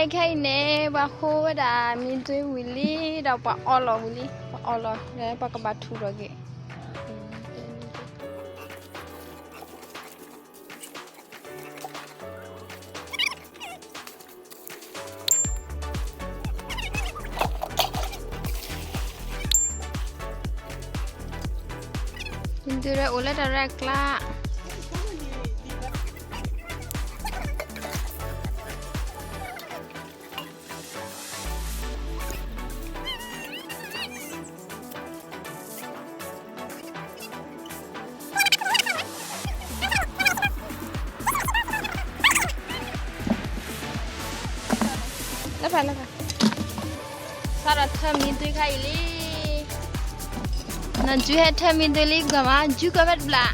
khai nè bà khô đã mình chơi Willy đào bà Willy bà đấy bà có bà thu rồi kì mình chơi ra ule đã ra kla Lepas. Sarah min tu khai li. Na ju hai min tu li gama ju ka bat bla.